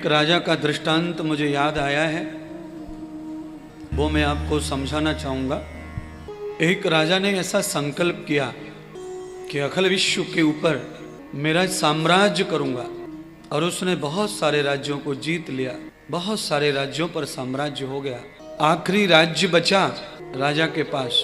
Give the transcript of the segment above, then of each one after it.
राजा का दृष्टांत मुझे याद आया है, वो मैं आपको समझाना चाहूँगा। एक राजा ने ऐसा संकल्प किया कि अखिल विश्व के ऊपर मेरा साम्राज्य करूँगा, और उसने बहुत सारे राज्यों को जीत लिया। बहुत सारे राज्यों पर साम्राज्य हो गया। आखिरी राज्य बचा राजा के पास।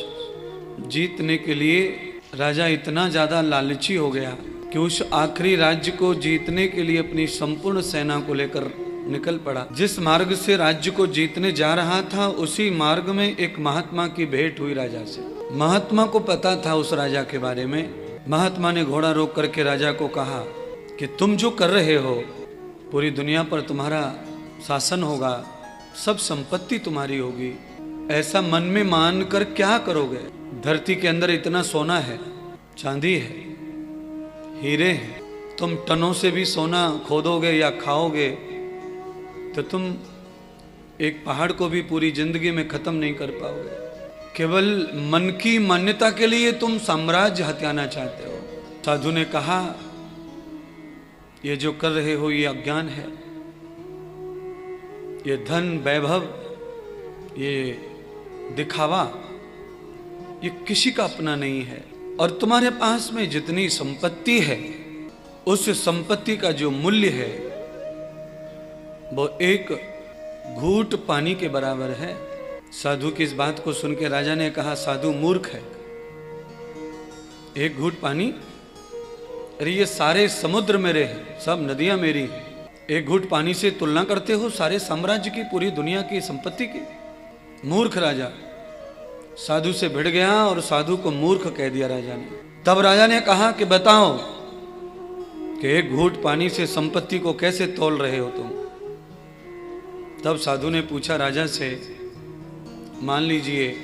जीतने के लिए राजा इतना ज़्यादा लालची हो गया कि उस आखिरी राज्य को जीतने के लिए अपनी संपूर्ण सेना को लेकर निकल पड़ा। जिस मार्ग से राज्य को जीतने जा रहा था, उसी मार्ग में एक महात्मा की भेंट हुई राजा से। महात्मा को पता था उस राजा के बारे में। महात्मा ने घोड़ा रोक करके राजा को कहा कि तुम जो कर रहे हो, पूरी दुनिया पर तुम्हारा शासन होगा, सब संपत्ति तुम्हारी होगी, ऐसा मन में मान कर क्या करोगे? धरती के अंदर इतना सोना है, चांदी है, हीरे हैं, तुम टनों से भी सोना खोदोगे या खाओगे तो तुम एक पहाड़ को भी पूरी जिंदगी में खत्म नहीं कर पाओगे। केवल मन की मान्यता के लिए तुम साम्राज्य हथियाना चाहते हो। साधु ने कहा, ये जो कर रहे हो ये अज्ञान है। ये धन वैभव, ये दिखावा, ये किसी का अपना नहीं है। और तुम्हारे पास में जितनी संपत्ति है, उस संपत्ति का जो मूल्य है वो एक घूंट पानी के बराबर है। साधु की इस बात को सुन के राजा ने कहा, साधु मूर्ख है। एक घूंट पानी, अरे ये सारे समुद्र मेरे हैं, सब नदियां मेरी हैं। एक घूंट पानी से तुलना करते हो सारे साम्राज्य की, पूरी दुनिया की संपत्ति की? मूर्ख राजा साधु से भिड़ गया और साधु को मूर्ख कह दिया राजा ने। तब राजा ने कहा कि बताओ कि एक घूंट पानी से संपत्ति को कैसे तोल रहे हो तुम? तब साधु ने पूछा राजा से, मान लीजिए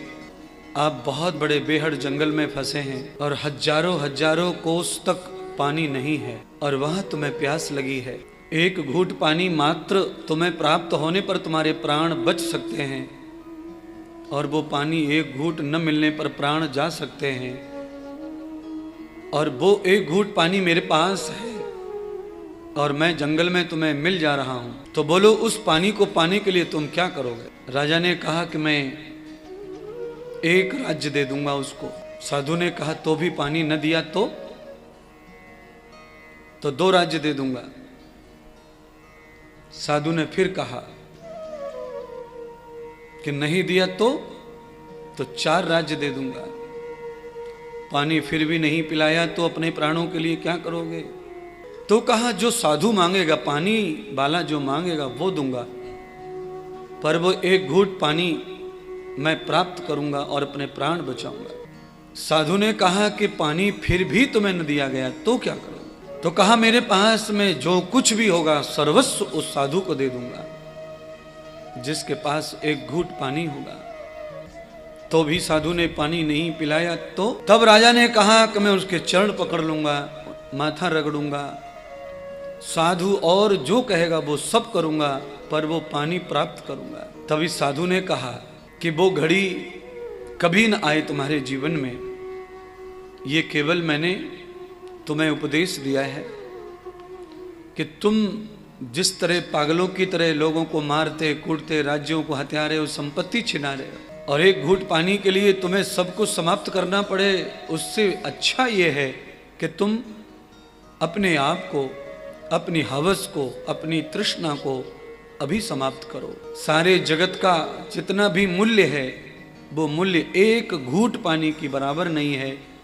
आप बहुत बड़े बेहद जंगल में फंसे हैं और हजारों हजारों कोस तक पानी नहीं है, और वहां तुम्हें प्यास लगी है। एक घूंट पानी मात्र तुम्हें प्राप्त होने पर तुम्हारे प्राण बच सकते हैं, और वो पानी एक घूंट न मिलने पर प्राण जा सकते हैं, और वो एक घूंट पानी मेरे पास है और मैं जंगल में तुम्हें मिल जा रहा हूं, तो बोलो उस पानी को पाने के लिए तुम क्या करोगे? राजा ने कहा कि मैं एक राज्य दे दूंगा उसको। साधु ने कहा, तो भी पानी न दिया तो 2 राज्य दे दूंगा। साधु ने फिर कहा कि नहीं दिया तो 4 राज्य दे दूंगा। पानी फिर भी नहीं पिलाया तो अपने प्राणों के लिए क्या करोगे? तो कहा, जो साधु मांगेगा, पानी वाला जो मांगेगा वो दूंगा, पर वो एक घूंट पानी मैं प्राप्त करूंगा और अपने प्राण बचाऊंगा। साधु ने कहा कि पानी फिर भी तुम्हें न दिया गया तो क्या करोगे? तो कहा, मेरे पास में जो कुछ भी होगा सर्वस्व उस साधु को दे दूंगा जिसके पास एक घूंट पानी होगा। तो भी साधु ने पानी नहीं पिलाया तो तब राजा ने कहा कि मैं उसके चरण पकड़ लूंगा, माथा रगड़ूंगा, साधु और जो कहेगा वो सब करूंगा, पर वो पानी प्राप्त करूंगा। तभी साधु ने कहा कि वो घड़ी कभी न आए तुम्हारे जीवन में। ये केवल मैंने तुम्हें उपदेश दिया है कि तुम जिस तरह पागलों की तरह लोगों को मारते कूटते, राज्यों को हत्या रहे हो, संपत्ति छिना रहे हो, और एक घूंट पानी के लिए तुम्हें सब कुछ समाप्त करना पड़े, उससे अच्छा ये है कि तुम अपने आप को, अपनी हवस को, अपनी तृष्णा को अभी समाप्त करो। सारे जगत का जितना भी मूल्य है, वो मूल्य एक घूंट पानी की बराबर नहीं है,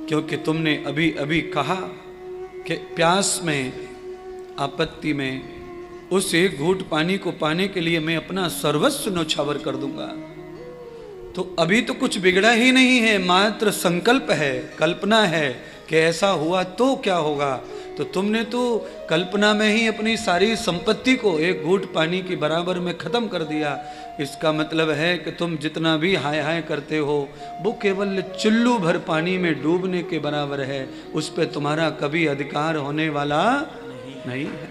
क्योंकि तुमने अभी अभी कहा कि प्यास में, आपत्ति में, उस एक घूंट पानी को पाने के लिए मैं अपना सर्वस्व न्योछावर कर दूंगा। तो अभी तो कुछ बिगड़ा ही नहीं है, मात्र संकल्प है, कल्पना है कि ऐसा हुआ तो क्या होगा। तो तुमने तो कल्पना में ही अपनी सारी संपत्ति को एक घूंट पानी की बराबर में खत्म कर दिया। इसका मतलब है कि तुम जितना भी हाय हाय करते हो वो केवल चुल्लू भर पानी में डूबने के बराबर है। उस पे तुम्हारा कभी अधिकार होने वाला नहीं है।